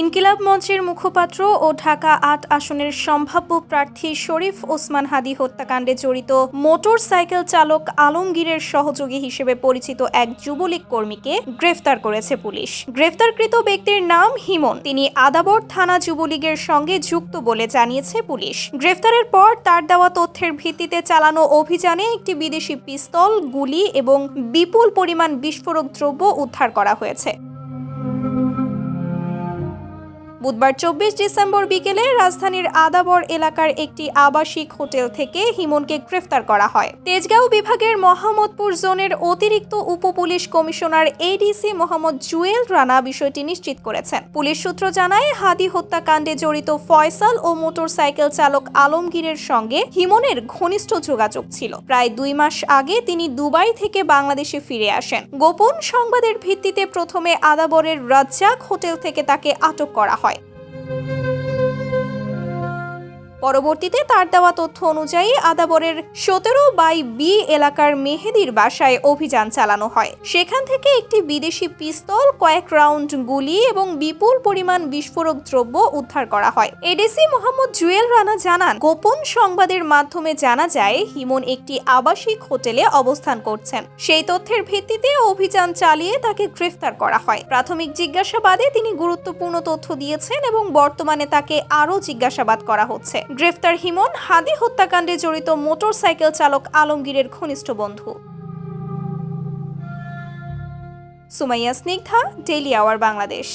ইনকিলাব মঞ্চের মুখপাত্র ও ঢাকা ৮ আসনের সম্ভাব্য প্রার্থী শরীফ ওসমান হাদী হত্যাকাণ্ডে জড়িত মোটরসাইকেল চালক আলমগীরের সহযোগী হিসেবে পরিচিত এক যুবলীগ কর্মীকে গ্রেফতার করেছে পুলিশ। গ্রেফতারকৃত ব্যক্তির নাম হিমন। তিনি আদাবর থানা যুবলীগের সঙ্গে যুক্ত বলে জানিয়েছে পুলিশ। গ্রেফতারের পর তার দেওয়া তথ্যের ভিত্তিতে চালানো অভিযানে একটি বিদেশি পিস্তল, গুলি এবং বিপুল পরিমাণ বিস্ফোরক দ্রব্য উদ্ধার করা হয়েছে। বুধবার ২৪ ডিসেম্বর বিকেলে রাজধানীর আদাবর এলাকার একটি আবাসিক হোটেল থেকে হিমনকে গ্রেফতার করা হয়। তেজগাঁও বিভাগের মোহাম্মদপুর জোনের অতিরিক্ত উপপুলিশ কমিশনার এডিসি মোহাম্মদ জুয়েল রানা বিষয়টি নিশ্চিত করেছেন। পুলিশ সূত্র জানায়, হাদী হত্যাকাণ্ডে জড়িত ফয়সাল ও মোটরসাইকেল চালক আলমগীরের সঙ্গে হিমনের ঘনিষ্ঠ যোগাযোগ ছিল। প্রায় ২ মাস আগে তিনি দুবাই থেকে বাংলাদেশে ফিরে আসেন। গোপন সংবাদের ভিত্তিতে প্রথমে আদাবরের রাজ্জাক হোটেল থেকে তাকে আটক করা হয়। পরবর্তীতে তার দেওয়া তথ্য অনুযায়ী আদাবরের ১৭/বি এলাকার মেহেদির বাসায় অভিযান চালানো হয়। সেখান থেকে একটি বিদেশি পিস্তল, কয়েক রাউন্ড গুলি এবং বিপুল পরিমাণ বিস্ফোরক দ্রব্য উদ্ধার করা হয়। এডিসি মোহাম্মদ জুয়েল রানা জানান, গোপন সংবাদের মাধ্যমে জানা যায় হিমন একটি আবাসিক হোটেলে অবস্থান করছেন। সেই তথ্যের ভিত্তিতে অভিযান চালিয়ে তাকে গ্রেফতার করা হয়। প্রাথমিক জিজ্ঞাসাবাদে তিনি গুরুত্বপূর্ণ তথ্য দিয়েছেন এবং বর্তমানে তাকে আরও জিজ্ঞাসাবাদ করা হচ্ছে। গ্রেফতার হিমন হাদী হত্যাকাণ্ডে জড়িত মোটরসাইকেল চালক আলমগীরের ঘনিষ্ঠ বন্ধু। Sumaiya Snigdha, daily our Bangladesh.